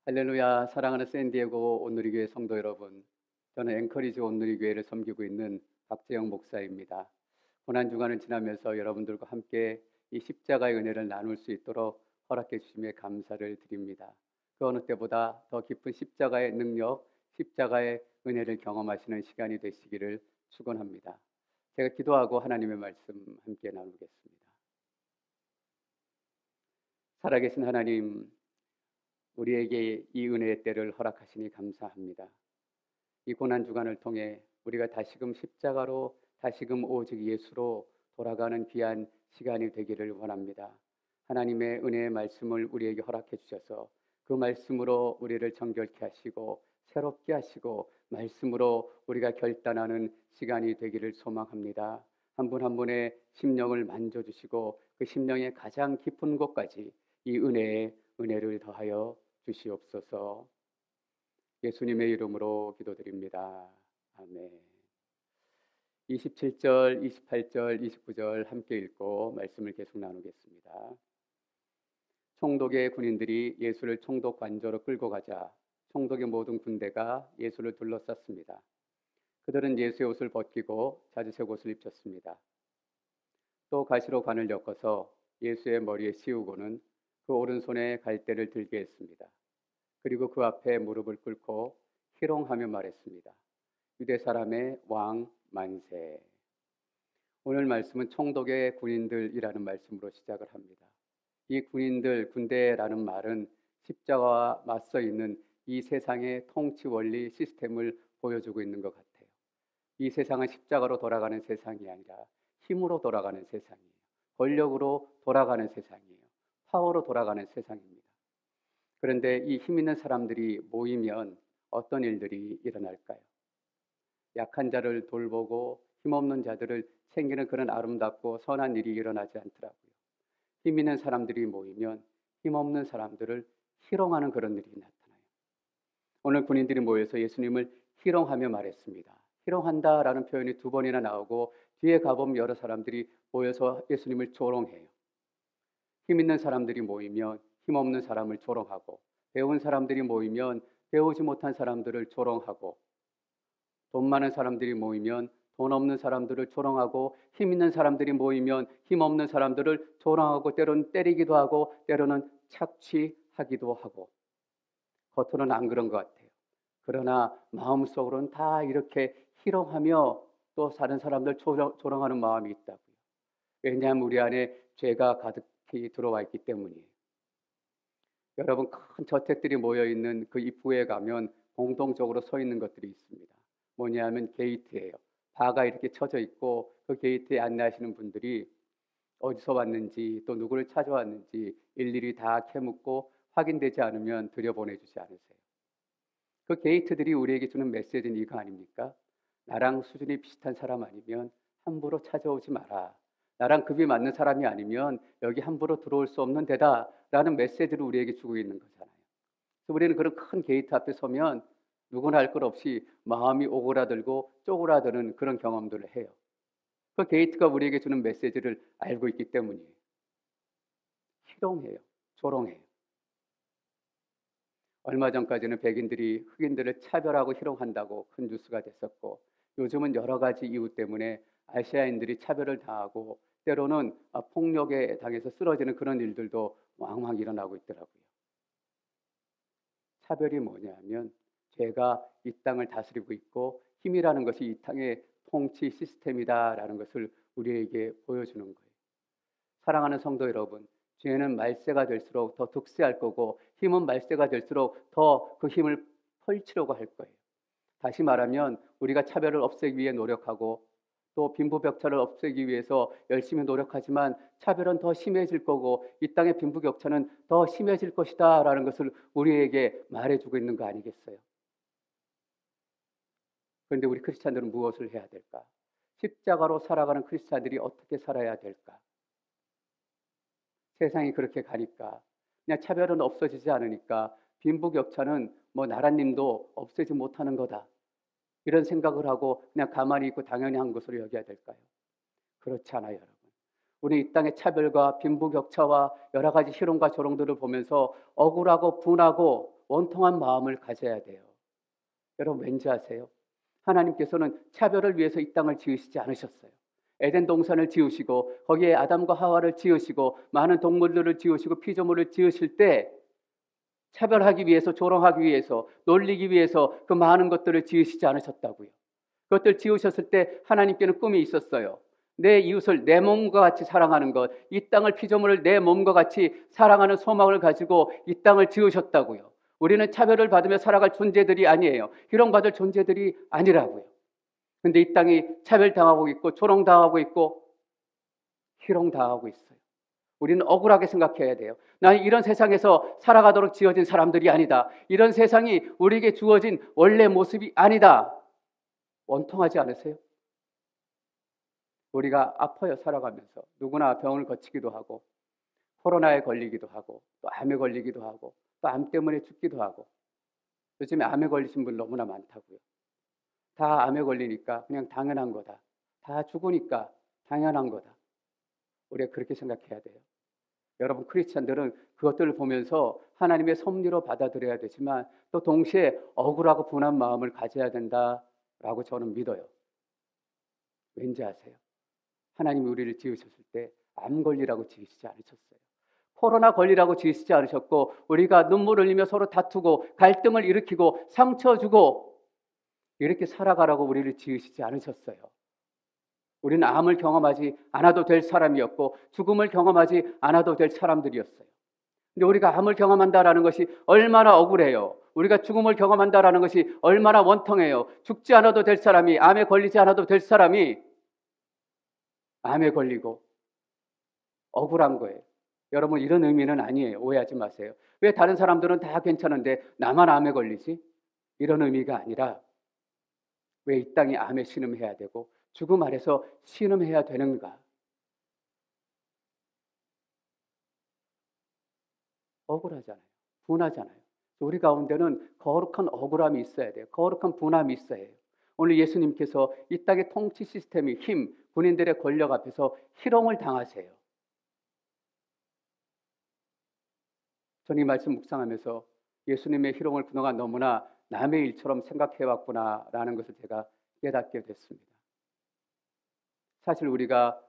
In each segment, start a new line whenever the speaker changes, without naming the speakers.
할렐루야. 사랑하는 샌디에고 온누리교회 성도 여러분, 저는 앵커리지 온누리교회를 섬기고 있는 박재영 목사입니다. 고난주간을 지나면서 여러분들과 함께 이 십자가의 은혜를 나눌 수 있도록 허락해 주심에 감사를 드립니다. 그 어느 때보다 더 깊은 십자가의 능력, 십자가의 은혜를 경험하시는 시간이 되시기를 축원합니다. 제가 기도하고 하나님의 말씀 함께 나누겠습니다. 살아계신 하나님, 우리에게 이 은혜의 때를 허락하시니 감사합니다. 이 고난주간을 통해 우리가 다시금 십자가로, 다시금 오직 예수로 돌아가는 귀한 시간이 되기를 원합니다. 하나님의 은혜의 말씀을 우리에게 허락해 주셔서 그 말씀으로 우리를 정결케 하시고 새롭게 하시고 말씀으로 우리가 결단하는 시간이 되기를 소망합니다. 한 분 한 분의 심령을 만져주시고 그 심령의 가장 깊은 곳까지 이 은혜를 더하여 주시옵소서. 예수님의 이름으로 기도드립니다. 아멘. 27절, 28절, 29절 함께 읽고 말씀을 계속 나누겠습니다. 총독의 군인들이 예수를 총독 관저로 끌고 가자 총독의 모든 군대가 예수를 둘러쌌습니다. 그들은 예수의 옷을 벗기고 자주색 옷을 입혔습니다. 또 가시로 관을 엮어서 예수의 머리에 씌우고는 그 오른손에 갈대를 들게 했습니다. 그리고 그 앞에 무릎을 꿇고 희롱하며 말했습니다. 유대 사람의 왕 만세. 오늘 말씀은 총독의 군인들이라는 말씀으로 시작을 합니다. 이 군인들, 군대라는 말은 십자가와 맞서 있는 이 세상의 통치 원리 시스템을 보여주고 있는 것 같아요. 이 세상은 십자가로 돌아가는 세상이 아니라 힘으로 돌아가는 세상이에요. 권력으로 돌아가는 세상이에요. 파워로 돌아가는 세상입니다. 그런데 이 힘 있는 사람들이 모이면 어떤 일들이 일어날까요? 약한 자를 돌보고 힘없는 자들을 챙기는 그런 아름답고 선한 일이 일어나지 않더라고요. 힘 있는 사람들이 모이면 힘없는 사람들을 희롱하는 그런 일이 나타나요. 오늘 군인들이 모여서 예수님을 희롱하며 말했습니다. 희롱한다라는 표현이 2번이나 나오고 뒤에 가보면 여러 사람들이 모여서 예수님을 조롱해요. 힘 있는 사람들이 모이면 힘없는 사람을 조롱하고, 배운 사람들이 모이면 배우지 못한 사람들을 조롱하고, 돈 많은 사람들이 모이면 돈 없는 사람들을 조롱하고, 힘 있는 사람들이 모이면 힘 없는 사람들을 조롱하고, 때로는 때리기도 하고 때로는 착취하기도 하고. 겉으로는 안 그런 것 같아요. 그러나 마음속으로는 다 이렇게 희롱하며 또 다른 사람들 조롱하는 마음이 있다고요. 왜냐하면 우리 안에 죄가 가득히 들어와 있기 때문이에요. 여러분, 큰 저택들이 모여있는 그 입구에 가면 공동적으로 서 있는 것들이 있습니다. 뭐냐면 게이트예요. 바가 이렇게 쳐져 있고 그 게이트에 안내하시는 분들이 어디서 왔는지 또 누구를 찾아왔는지 일일이 다 캐묻고 확인되지 않으면 들여보내주지 않으세요. 그 게이트들이 우리에게 주는 메시지는 이거 아닙니까? 나랑 수준이 비슷한 사람 아니면 함부로 찾아오지 마라. 나랑 급이 맞는 사람이 아니면 여기 함부로 들어올 수 없는 데다 라는 메시지를 우리에게 주고 있는 거잖아요. 그래서 우리는 그런 큰 게이트 앞에 서면 누구나 할 것 없이 마음이 오그라들고 쪼그라드는 그런 경험들을 해요. 그 게이트가 우리에게 주는 메시지를 알고 있기 때문이에요. 희롱해요. 조롱해요. 얼마 전까지는 백인들이 흑인들을 차별하고 희롱한다고 큰 뉴스가 됐었고, 요즘은 여러 가지 이유 때문에 아시아인들이 차별을 당하고 때로는 폭력에 당해서 쓰러지는 그런 일들도 왕왕 일어나고 있더라고요. 차별이 뭐냐면 죄가 이 땅을 다스리고 있고 힘이라는 것이 이 땅의 통치 시스템이다라는 것을 우리에게 보여주는 거예요. 사랑하는 성도 여러분, 죄는 말세가 될수록 더 득세할 거고 힘은 말세가 될수록 더 그 힘을 펼치려고 할 거예요. 다시 말하면 우리가 차별을 없애기 위해 노력하고 또 빈부격차를 없애기 위해서 열심히 노력하지만 차별은 더 심해질 거고 이 땅의 빈부격차는 더 심해질 것이다 라는 것을 우리에게 말해주고 있는 거 아니겠어요? 그런데 우리 크리스찬들은 무엇을 해야 될까? 십자가로 살아가는 크리스찬들이 어떻게 살아야 될까? 세상이 그렇게 가니까 그냥 차별은 없어지지 않으니까 빈부격차는 뭐 나라님도 없애지 못하는 거다. 이런 생각을 하고 그냥 가만히 있고 당연히 한 것으로 여겨야 될까요? 그렇지 않아요, 여러분. 우리 이 땅의 차별과 빈부격차와 여러 가지 희롱과 조롱들을 보면서 억울하고 분하고 원통한 마음을 가져야 돼요. 여러분 왠지 아세요? 하나님께서는 차별을 위해서 이 땅을 지으시지 않으셨어요. 에덴 동산을 지으시고 거기에 아담과 하와를 지으시고 많은 동물들을 지으시고 피조물을 지으실 때 차별하기 위해서, 조롱하기 위해서, 놀리기 위해서 그 많은 것들을 지으시지 않으셨다고요. 그것들 지으셨을 때 하나님께는 꿈이 있었어요. 내 이웃을 내 몸과 같이 사랑하는 것, 이 땅을, 피조물을 내 몸과 같이 사랑하는 소망을 가지고 이 땅을 지으셨다고요. 우리는 차별을 받으며 살아갈 존재들이 아니에요. 희롱받을 존재들이 아니라고요. 근데 이 땅이 차별당하고 있고 조롱당하고 있고 희롱당하고 있어요. 우리는 억울하게 생각해야 돼요. 나는 이런 세상에서 살아가도록 지어진 사람들이 아니다. 이런 세상이 우리에게 주어진 원래 모습이 아니다. 원통하지 않으세요? 우리가 아파요, 살아가면서. 누구나 병을 거치기도 하고 코로나에 걸리기도 하고 또 암에 걸리기도 하고 또 암 때문에 죽기도 하고. 요즘에 암에 걸리신 분 너무나 많다고요. 다 암에 걸리니까 그냥 당연한 거다. 다 죽으니까 당연한 거다. 우리가 그렇게 생각해야 돼요. 여러분, 크리스찬들은 그것들을 보면서 하나님의 섭리로 받아들여야 되지만 또 동시에 억울하고 분한 마음을 가져야 된다라고 저는 믿어요. 왠지 아세요? 하나님이 우리를 지으셨을 때 암 걸리라고 지으시지 않으셨어요. 코로나 걸리라고 지으시지 않으셨고 우리가 눈물 흘리며 서로 다투고 갈등을 일으키고 상처 주고 이렇게 살아가라고 우리를 지으시지 않으셨어요. 우리는 암을 경험하지 않아도 될 사람이었고 죽음을 경험하지 않아도 될 사람들이었어요. 근데 우리가 암을 경험한다라는 것이 얼마나 억울해요. 우리가 죽음을 경험한다라는 것이 얼마나 원통해요. 죽지 않아도 될 사람이, 암에 걸리지 않아도 될 사람이 암에 걸리고 억울한 거예요. 여러분, 이런 의미는 아니에요. 오해하지 마세요. 왜 다른 사람들은 다 괜찮은데 나만 암에 걸리지? 이런 의미가 아니라 왜 이 땅이 암에 신음해야 되고 죽음 아래서 신음해야 되는가? 억울하잖아요. 분하잖아요. 우리 가운데는 거룩한 억울함이 있어야 돼요. 거룩한 분함이 있어야 해요. 오늘 예수님께서 이 땅의 통치 시스템이 힘, 군인들의 권력 앞에서 희롱을 당하세요. 저는 이 말씀 묵상하면서 예수님의 희롱을 그동안 너무나 남의 일처럼 생각해왔구나라는 것을 제가 깨닫게 됐습니다. 사실 우리가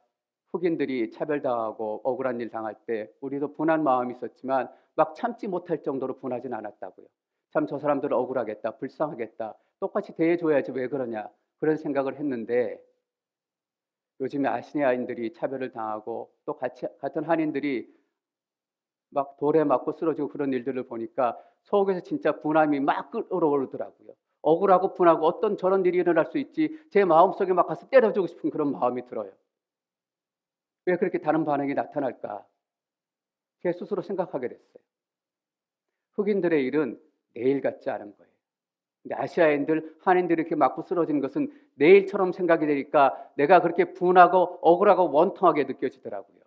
흑인들이 차별당하고 억울한 일 당할 때 우리도 분한 마음이 있었지만 막 참지 못할 정도로 분하진 않았다고요. 참 저 사람들 억울하겠다, 불쌍하겠다, 똑같이 대해줘야지 왜 그러냐 그런 생각을 했는데 요즘에 아시아인들이 차별을 당하고 또 같은 한인들이 막 돌에 맞고 쓰러지고 그런 일들을 보니까 속에서 진짜 분함이 막 끓어오르더라고요. 억울하고 분하고 어떤 저런 일이 일어날 수 있지 제 마음속에 막 가서 때려주고 싶은 그런 마음이 들어요. 왜 그렇게 다른 반응이 나타날까? 제 스스로 생각하게 됐어요. 흑인들의 일은 내일 같지 않은 거예요. 근데 아시아인들, 한인들이 이렇게 맞고 쓰러지는 것은 내일처럼 생각이 되니까 내가 그렇게 분하고 억울하고 원통하게 느껴지더라고요.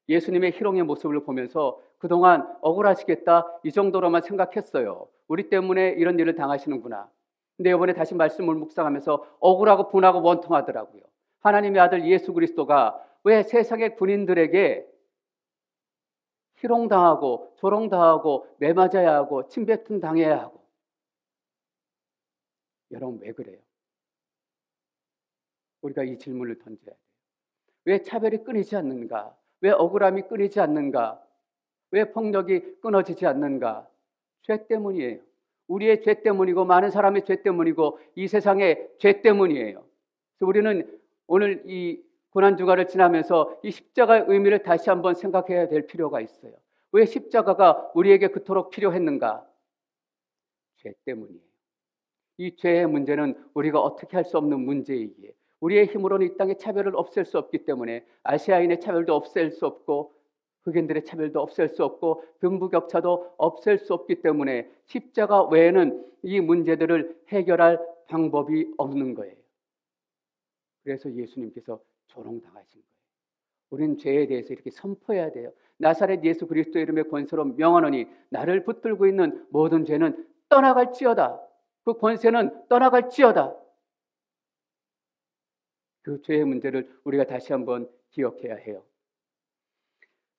예수님의 희롱의 모습을 보면서 그동안 억울하시겠다 이 정도로만 생각했어요. 우리 때문에 이런 일을 당하시는구나. 근데 이번에 다시 말씀을 묵상하면서 억울하고 분하고 원통하더라고요. 하나님의 아들 예수 그리스도가 왜 세상의 군인들에게 희롱당하고 조롱당하고 매맞아야 하고 침뱉음 당해야 하고 여러분 왜 그래요? 우리가 이 질문을 던져야 돼요. 왜 차별이 끊이지 않는가? 왜 억울함이 끊이지 않는가? 왜 폭력이 끊어지지 않는가? 죄 때문이에요. 우리의 죄 때문이고 많은 사람의 죄 때문이고 이 세상의 죄 때문이에요. 그래서 우리는 오늘 이 고난주간을 지나면서 이 십자가의 의미를 다시 한번 생각해야 될 필요가 있어요. 왜 십자가가 우리에게 그토록 필요했는가? 죄 때문이에요. 이 죄의 문제는 우리가 어떻게 할 수 없는 문제이기에 우리의 힘으로는 이 땅의 차별을 없앨 수 없기 때문에 아시아인의 차별도 없앨 수 없고 흑인들의 차별도 없앨 수 없고 빈부격차도 없앨 수 없기 때문에 십자가 외에는 이 문제들을 해결할 방법이 없는 거예요. 그래서 예수님께서 조롱당하신 거예요. 우리는 죄에 대해서 이렇게 선포해야 돼요. 나사렛 예수 그리스도의 이름의 권세로 명하노니 나를 붙들고 있는 모든 죄는 떠나갈지어다. 그 권세는 떠나갈지어다. 그 죄의 문제를 우리가 다시 한번 기억해야 해요.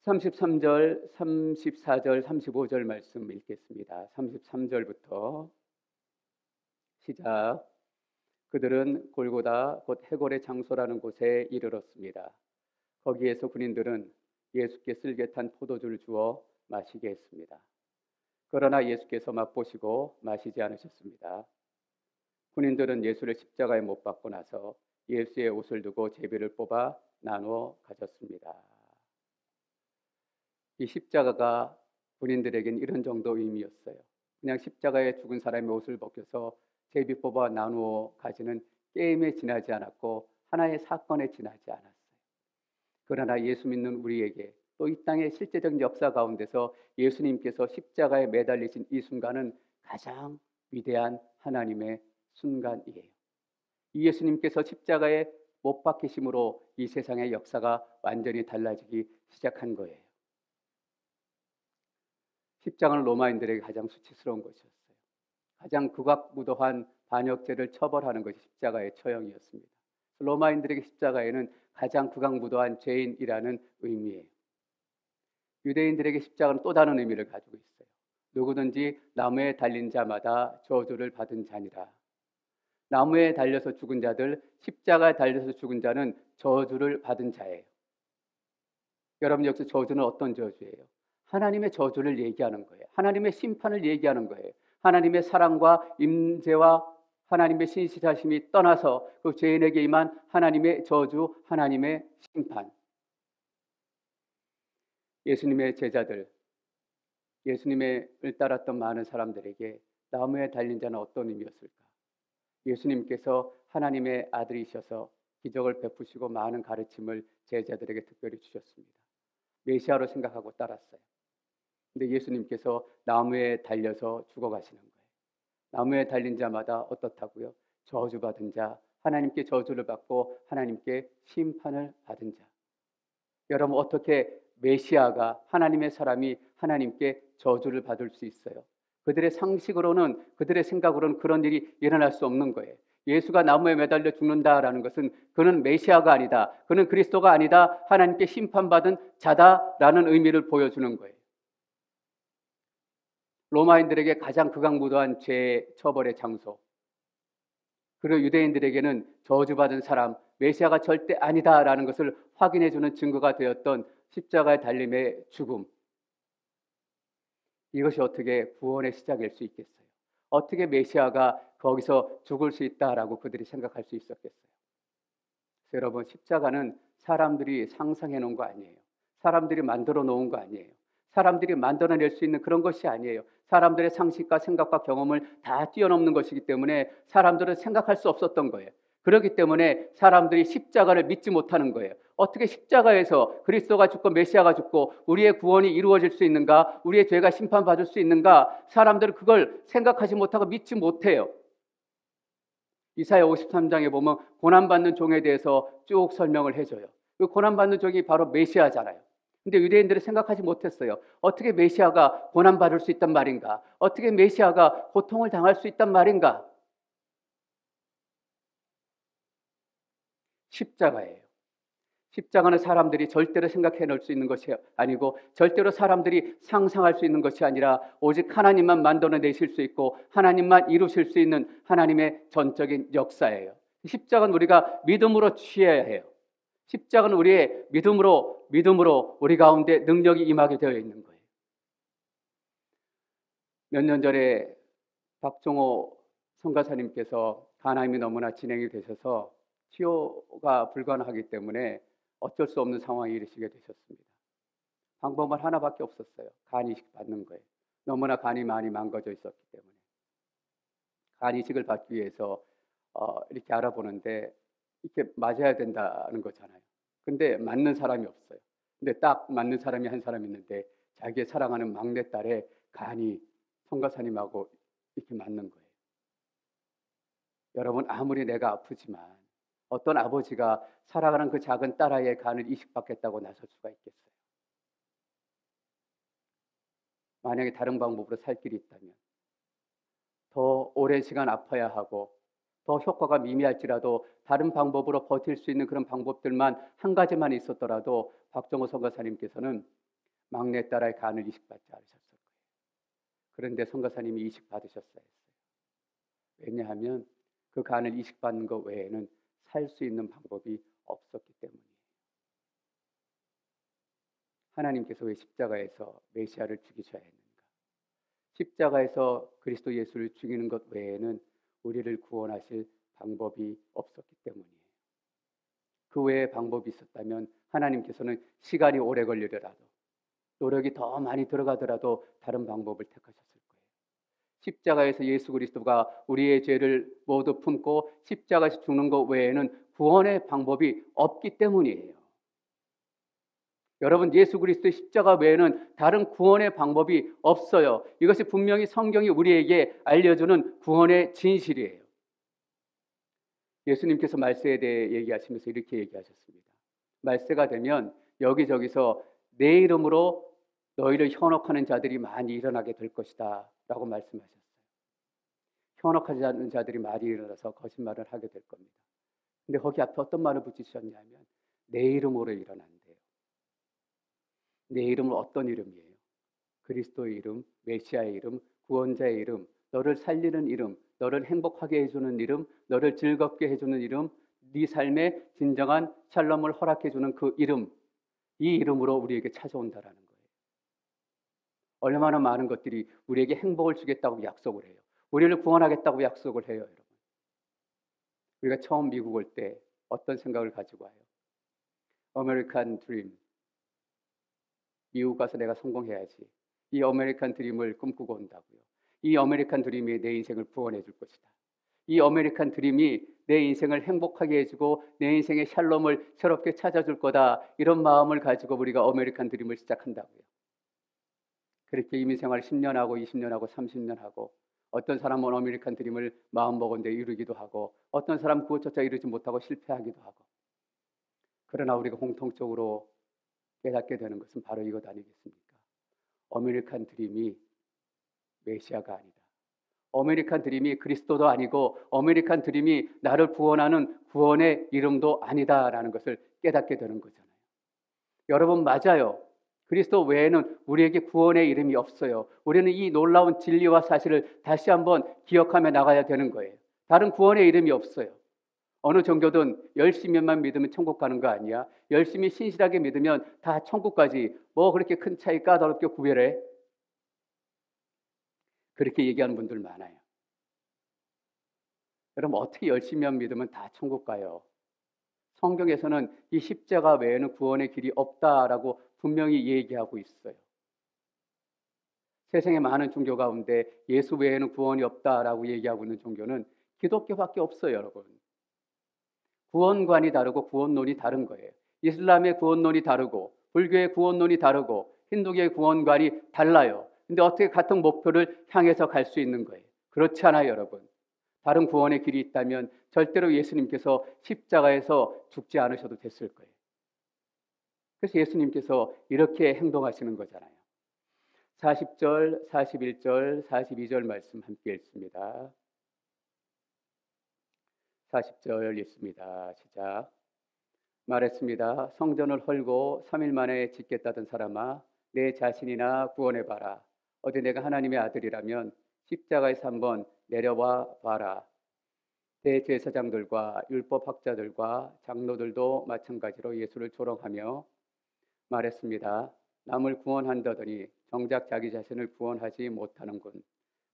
33절, 34절, 35절 말씀 읽겠습니다. 33절부터 시작. 그들은 골고다 곧 해골의 장소라는 곳에 이르렀습니다. 거기에서 군인들은 예수께 쓸개 탄 포도주를 주어 마시게 했습니다. 그러나 예수께서 맛보시고 마시지 않으셨습니다. 군인들은 예수를 십자가에 못 박고 나서 예수의 옷을 두고 제비를 뽑아 나누어 가졌습니다. 이 십자가가 군인들에겐 이런 정도 의미였어요. 그냥 십자가에 죽은 사람의 옷을 벗겨서 제비 뽑아 나누어 가지는 게임에 지나지 않았고 하나의 사건에 지나지 않았어요. 그러나 예수 믿는 우리에게 또 이 땅의 실제적 역사 가운데서 예수님께서 십자가에 매달리신 이 순간은 가장 위대한 하나님의 순간이에요. 이 예수님께서 십자가에 못 박히심으로 이 세상의 역사가 완전히 달라지기 시작한 거예요. 십자가는 로마인들에게 가장 수치스러운 것이었어요. 가장 극악무도한 반역죄를 처벌하는 것이 십자가의 처형이었습니다. 로마인들에게 십자가에는 가장 극악무도한 죄인이라는 의미예요. 유대인들에게 십자가는 또 다른 의미를 가지고 있어요. 누구든지 나무에 달린 자마다 저주를 받은 자니라. 나무에 달려서 죽은 자들, 십자가에 달려서 죽은 자는 저주를 받은 자예요. 여러분, 여기서 저주는 어떤 저주예요? 하나님의 저주를 얘기하는 거예요. 하나님의 심판을 얘기하는 거예요. 하나님의 사랑과 임재와 하나님의 신실하심이 떠나서 그 죄인에게 임한 하나님의 저주, 하나님의 심판. 예수님의 제자들, 예수님을 따랐던 많은 사람들에게 나무에 달린 자는 어떤 의미였을까? 예수님께서 하나님의 아들이셔서 기적을 베푸시고 많은 가르침을 제자들에게 특별히 주셨습니다. 메시아로 생각하고 따랐어요. 근데 예수님께서 나무에 달려서 죽어가시는 거예요. 나무에 달린 자마다 어떻다고요? 저주받은 자, 하나님께 저주를 받고 하나님께 심판을 받은 자. 여러분, 어떻게 메시아가, 하나님의 사람이 하나님께 저주를 받을 수 있어요? 그들의 상식으로는, 그들의 생각으로는 그런 일이 일어날 수 없는 거예요. 예수가 나무에 매달려 죽는다라는 것은 그는 메시아가 아니다, 그는 그리스도가 아니다, 하나님께 심판받은 자다라는 의미를 보여주는 거예요. 로마인들에게 가장 극악무도한 죄 처벌의 장소, 그리고 유대인들에게는 저주받은 사람, 메시아가 절대 아니다라는 것을 확인해주는 증거가 되었던 십자가의 달림의 죽음. 이것이 어떻게 구원의 시작일 수 있겠어요? 어떻게 메시아가 거기서 죽을 수 있다라고 그들이 생각할 수 있었겠어요? 여러분, 십자가는 사람들이 상상해 놓은 거 아니에요. 사람들이 만들어 놓은 거 아니에요. 사람들이 만들어낼 수 있는 그런 것이 아니에요. 사람들의 상식과 생각과 경험을 다 뛰어넘는 것이기 때문에 사람들은 생각할 수 없었던 거예요. 그렇기 때문에 사람들이 십자가를 믿지 못하는 거예요. 어떻게 십자가에서 그리스도가 죽고 메시아가 죽고 우리의 구원이 이루어질 수 있는가? 우리의 죄가 심판받을 수 있는가? 사람들은 그걸 생각하지 못하고 믿지 못해요. 이사야 53장에 보면 고난받는 종에 대해서 쭉 설명을 해줘요. 그 고난받는 종이 바로 메시아잖아요. 근데 유대인들은 생각하지 못했어요. 어떻게 메시아가 고난받을 수 있단 말인가? 어떻게 메시아가 고통을 당할 수 있단 말인가? 십자가예요. 십자가는 사람들이 절대로 생각해 놓을 수 있는 것이 아니고 절대로 사람들이 상상할 수 있는 것이 아니라 오직 하나님만 만들어내실 수 있고 하나님만 이루실 수 있는 하나님의 전적인 역사예요. 십자가는 우리가 믿음으로 취해야 해요. 십자가는 우리의 믿음으로 우리 가운데 능력이 임하게 되어 있는 거예요. 몇 년 전에 박종호 선교사님께서 간암이 너무나 진행이 되셔서 치료가 불가능하기 때문에 어쩔 수 없는 상황에 이르시게 되셨습니다. 방법은 하나밖에 없었어요. 간 이식 받는 거예요. 너무나 간이 많이 망가져 있었기 때문에. 간 이식을 받기 위해서 이렇게 알아보는데 이렇게 맞아야 된다는 거잖아요. 근데 맞는 사람이 없어요. 근데 딱 맞는 사람이 한 사람 있는데 자기의 사랑하는 막내딸의 간이 선교사님하고 이렇게 맞는 거예요. 여러분, 아무리 내가 아프지만 어떤 아버지가 사랑하는 그 작은 딸아이의 간을 이식받겠다고 나설 수가 있겠어요? 만약에 다른 방법으로 살 길이 있다면 더 오랜 시간 아파야 하고 더 효과가 미미할지라도 다른 방법으로 버틸 수 있는 그런 방법들만 한 가지만 있었더라도 박정호 선교사님께서는 막내딸의 간을 이식받지 않으셨을 거예요. 그런데 선교사님이 이식받으셨어야 했어요. 왜냐하면 그 간을 이식받는 것 외에는 살 수 있는 방법이 없었기 때문이에요. 하나님께서 왜 십자가에서 메시아를 죽이셔야 했는가? 십자가에서 그리스도 예수를 죽이는 것 외에는 우리를 구원하실 방법이 없었기 때문이에요. 그 외에 방법이 있었다면 하나님께서는 시간이 오래 걸리더라도, 노력이 더 많이 들어가더라도 다른 방법을 택하셨을 거예요. 십자가에서 예수 그리스도가 우리의 죄를 모두 품고 십자가에서 죽는 것 외에는 구원의 방법이 없기 때문이에요. 여러분, 예수 그리스도의 십자가 외에는 다른 구원의 방법이 없어요. 이것이 분명히 성경이 우리에게 알려주는 구원의 진실이에요. 예수님께서 말세에 대해 얘기하시면서 이렇게 얘기하셨습니다. 말세가 되면 여기저기서 내 이름으로 너희를 현혹하는 자들이 많이 일어나게 될 것이다 라고 말씀하셨어요. 현혹하지 않는 자들이 많이 일어나서 거짓말을 하게 될 겁니다. 근데 거기 앞에 어떤 말을 붙이셨냐면 내 이름으로 일어난대요. 내 이름은 어떤 이름이에요? 그리스도의 이름, 메시아의 이름, 구원자의 이름, 너를 살리는 이름, 너를 행복하게 해주는 이름, 너를 즐겁게 해주는 이름, 네 삶에 진정한 샬롬을 허락해주는 그 이름, 이 이름으로 우리에게 찾아온다라는 거예요. 얼마나 많은 것들이 우리에게 행복을 주겠다고 약속을 해요. 우리를 구원하겠다고 약속을 해요, 여러분. 우리가 처음 미국 올 때 어떤 생각을 가지고 와요? 아메리칸 드림. 미국 가서 내가 성공해야지. 이 아메리칸 드림을 꿈꾸고 온다고요. 이 아메리칸 드림이 내 인생을 구원해 줄 것이다. 이 아메리칸 드림이 내 인생을 행복하게 해주고 내 인생의 샬롬을 새롭게 찾아줄 거다. 이런 마음을 가지고 우리가 아메리칸 드림을 시작한다고요. 그렇게 이민생활 10년 하고 20년 하고 30년 하고 어떤 사람은 아메리칸 드림을 마음먹은데 이루기도 하고 어떤 사람은 그것조차 이루지 못하고 실패하기도 하고 그러나 우리가 공통적으로 깨닫게 되는 것은 바로 이것 아니겠습니까? 아메리칸 드림이 메시아가 아니다. 아메리칸 드림이 그리스도도 아니고 아메리칸 드림이 나를 구원하는 구원의 이름도 아니다라는 것을 깨닫게 되는 거잖아요. 여러분, 맞아요. 그리스도 외에는 우리에게 구원의 이름이 없어요. 우리는 이 놀라운 진리와 사실을 다시 한번 기억하며 나가야 되는 거예요. 다른 구원의 이름이 없어요. 어느 종교든 열심히만 믿으면 천국 가는 거 아니야? 열심히 신실하게 믿으면 다 천국까지 뭐 그렇게 큰 차이 까다롭게 구별해? 그렇게 얘기하는 분들 많아요. 여러분, 어떻게 열심히만 믿으면 다 천국 가요? 성경에서는 이 십자가 외에는 구원의 길이 없다라고 분명히 얘기하고 있어요. 세상에 많은 종교 가운데 예수 외에는 구원이 없다라고 얘기하고 있는 종교는 기독교밖에 없어요, 여러분. 구원관이 다르고 구원론이 다른 거예요. 이슬람의 구원론이 다르고 불교의 구원론이 다르고 힌두교의 구원관이 달라요. 근데 어떻게 같은 목표를 향해서 갈 수 있는 거예요? 그렇지 않아요, 여러분. 다른 구원의 길이 있다면 절대로 예수님께서 십자가에서 죽지 않으셔도 됐을 거예요. 그래서 예수님께서 이렇게 행동하시는 거잖아요. 40절, 41절, 42절 말씀 함께 읽습니다. 40절 읽습니다. 시작. 말했습니다. 성전을 헐고 3일 만에 짓겠다던 사람아, 내 자신이나 구원해봐라. 어디 내가 하나님의 아들이라면 십자가에서 한번 내려와 봐라. 대제사장들과 율법학자들과 장로들도 마찬가지로 예수를 조롱하며 말했습니다. 남을 구원한다더니 정작 자기 자신을 구원하지 못하는군.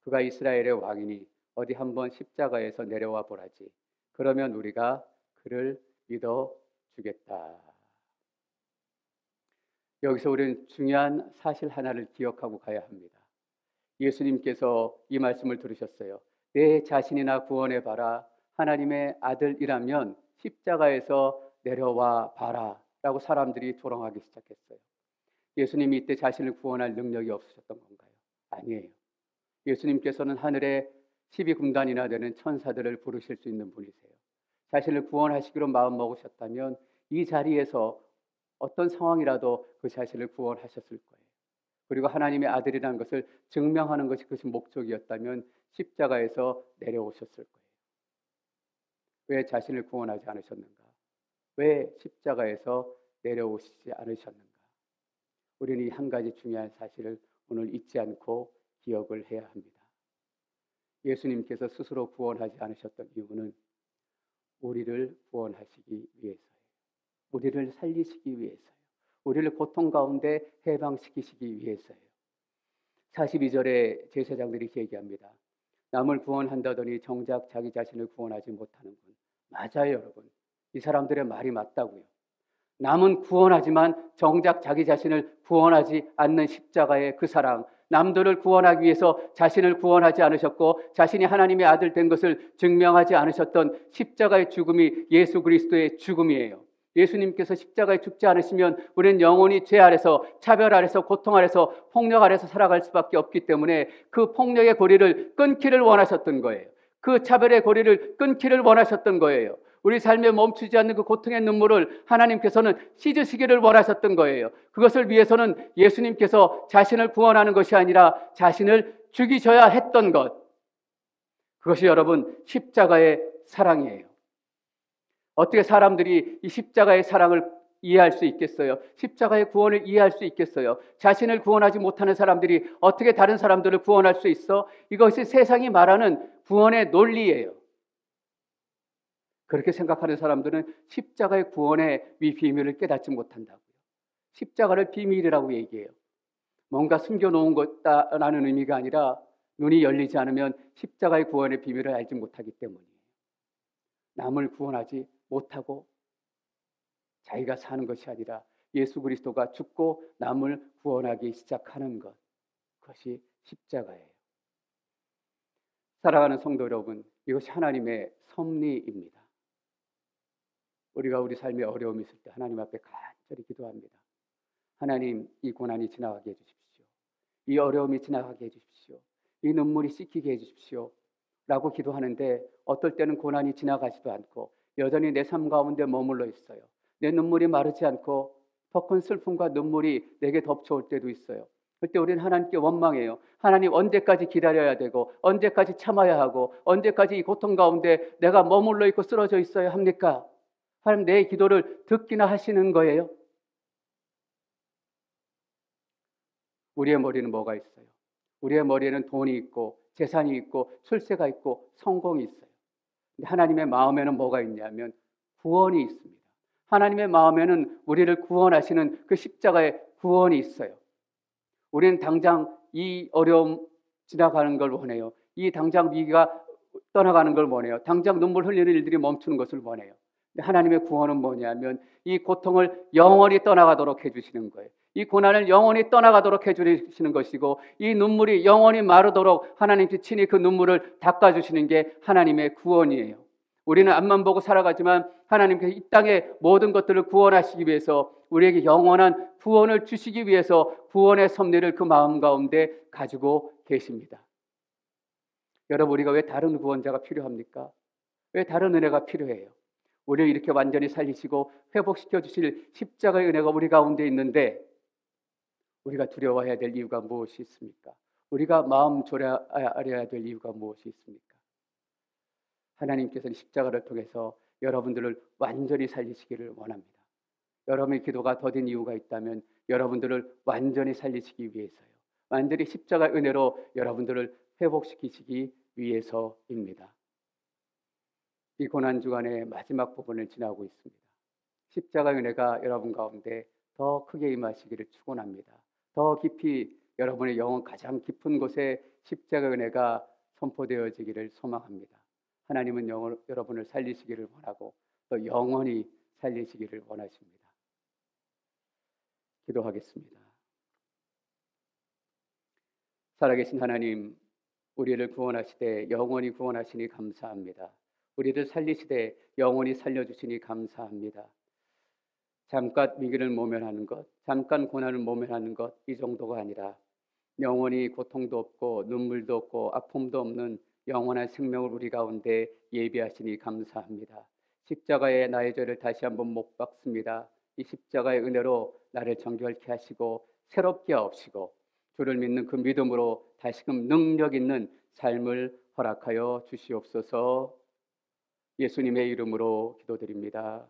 그가 이스라엘의 왕이니 어디 한번 십자가에서 내려와 보라지. 그러면 우리가 그를 믿어주겠다. 여기서 우리는 중요한 사실 하나를 기억하고 가야 합니다. 예수님께서 이 말씀을 들으셨어요. 내 자신이나 구원해봐라. 하나님의 아들이라면 십자가에서 내려와 봐라 라고 사람들이 조롱하기 시작했어요. 예수님이 이때 자신을 구원할 능력이 없으셨던 건가요? 아니에요. 예수님께서는 하늘에 12군단이나 되는 천사들을 부르실 수 있는 분이세요. 자신을 구원하시기로 마음먹으셨다면 이 자리에서 어떤 상황이라도 그 자신을 구원하셨을 거예요. 그리고 하나님의 아들이라는 것을 증명하는 것이 그것이 목적이었다면 십자가에서 내려오셨을 거예요. 왜 자신을 구원하지 않으셨는가? 왜 십자가에서 내려오시지 않으셨는가? 우리는 이 한 가지 중요한 사실을 오늘 잊지 않고 기억을 해야 합니다. 예수님께서 스스로 구원하지 않으셨던 이유는 우리를 구원하시기 위해서예요. 우리를 살리시기 위해서예요. 우리를 고통 가운데 해방시키시기 위해서예요. 42절에 제사장들이 얘기합니다. 남을 구원한다더니 정작 자기 자신을 구원하지 못하는군. 맞아요, 여러분. 이 사람들의 말이 맞다고요. 남은 구원하지만 정작 자기 자신을 구원하지 않는 십자가의 그 사랑, 남들을 구원하기 위해서 자신을 구원하지 않으셨고 자신이 하나님의 아들 된 것을 증명하지 않으셨던 십자가의 죽음이 예수 그리스도의 죽음이에요. 예수님께서 십자가에 죽지 않으시면 우리는 영원히 죄 아래서, 차별 아래서, 고통 아래서, 폭력 아래서 살아갈 수밖에 없기 때문에 그 폭력의 고리를 끊기를 원하셨던 거예요. 그 차별의 고리를 끊기를 원하셨던 거예요. 우리 삶에 멈추지 않는 그 고통의 눈물을 하나님께서는 씻으시기를 원하셨던 거예요. 그것을 위해서는 예수님께서 자신을 구원하는 것이 아니라 자신을 죽이셔야 했던 것. 그것이 여러분 십자가의 사랑이에요. 어떻게 사람들이 이 십자가의 사랑을 이해할 수 있겠어요? 십자가의 구원을 이해할 수 있겠어요? 자신을 구원하지 못하는 사람들이 어떻게 다른 사람들을 구원할 수 있어? 이것이 세상이 말하는 구원의 논리예요. 그렇게 생각하는 사람들은 십자가의 구원의 비밀을 깨닫지 못한다고요. 십자가를 비밀이라고 얘기해요. 뭔가 숨겨놓은 것다라는 의미가 아니라 눈이 열리지 않으면 십자가의 구원의 비밀을 알지 못하기 때문이에요. 남을 구원하지 못하고 자기가 사는 것이 아니라 예수 그리스도가 죽고 남을 구원하기 시작하는 것, 그것이 십자가예요. 사랑하는 성도 여러분, 이것이 하나님의 섭리입니다. 우리가 우리 삶에 어려움이 있을 때 하나님 앞에 간절히 기도합니다. 하나님, 이 고난이 지나가게 해주십시오. 이 어려움이 지나가게 해주십시오. 이 눈물이 씻기게 해주십시오. 라고 기도하는데 어떨 때는 고난이 지나가지도 않고 여전히 내 삶 가운데 머물러 있어요. 내 눈물이 마르지 않고 더 큰 슬픔과 눈물이 내게 덮쳐올 때도 있어요. 그때 우리는 하나님께 원망해요. 하나님, 언제까지 기다려야 되고 언제까지 참아야 하고 언제까지 이 고통 가운데 내가 머물러 있고 쓰러져 있어야 합니까? 하나님, 내 기도를 듣기나 하시는 거예요? 우리의 머리는 뭐가 있어요? 우리의 머리에는 돈이 있고 재산이 있고 출세가 있고 성공이 있어요. 근데 하나님의 마음에는 뭐가 있냐면 구원이 있습니다. 하나님의 마음에는 우리를 구원하시는 그 십자가의 구원이 있어요. 우리는 당장 이 어려움 지나가는 걸 원해요. 이 당장 위기가 떠나가는 걸 원해요. 당장 눈물 흘리는 일들이 멈추는 것을 원해요. 근데 하나님의 구원은 뭐냐면 이 고통을 영원히 떠나가도록 해주시는 거예요. 이 고난을 영원히 떠나가도록 해주시는 것이고 이 눈물이 영원히 마르도록 하나님께 친히 그 눈물을 닦아주시는 게 하나님의 구원이에요. 우리는 앞만 보고 살아가지만 하나님께서 이 땅의 모든 것들을 구원하시기 위해서 우리에게 영원한 구원을 주시기 위해서 구원의 섭리를 그 마음 가운데 가지고 계십니다. 여러분, 우리가 왜 다른 구원자가 필요합니까? 왜 다른 은혜가 필요해요? 우리를 이렇게 완전히 살리시고 회복시켜 주실 십자가의 은혜가 우리 가운데 있는데 우리가 두려워해야 될 이유가 무엇이 있습니까? 우리가 마음 졸여야 될 이유가 무엇이 있습니까? 하나님께서는 십자가를 통해서 여러분들을 완전히 살리시기를 원합니다. 여러분의 기도가 더딘 이유가 있다면 여러분들을 완전히 살리시기 위해서요. 완전히 십자가의 은혜로 여러분들을 회복시키시기 위해서입니다. 이 고난 주간의 마지막 부분을 지나고 있습니다. 십자가의 은혜가 여러분 가운데 더 크게 임하시기를 축원합니다. 더 깊이 여러분의 영혼 가장 깊은 곳에 십자가의 은혜가 선포되어지기를 소망합니다. 하나님은 여러분을 살리시기를 원하고 또 영원히 살리시기를 원하십니다. 기도하겠습니다. 살아계신 하나님, 우리를 구원하시되 영원히 구원하시니 감사합니다. 우리를 살리시되 영원히 살려주시니 감사합니다. 잠깐 위기를 모면하는 것, 잠깐 고난을 모면하는 것, 이 정도가 아니라 영원히 고통도 없고 눈물도 없고 아픔도 없는 영원한 생명을 우리 가운데 예비하시니 감사합니다. 십자가에 나의 죄를 다시 한번 못 박습니다. 이 십자가의 은혜로 나를 정결케 하시고 새롭게 하옵시고 주를 믿는 그 믿음으로 다시금 능력 있는 삶을 허락하여 주시옵소서. 예수님의 이름으로 기도드립니다.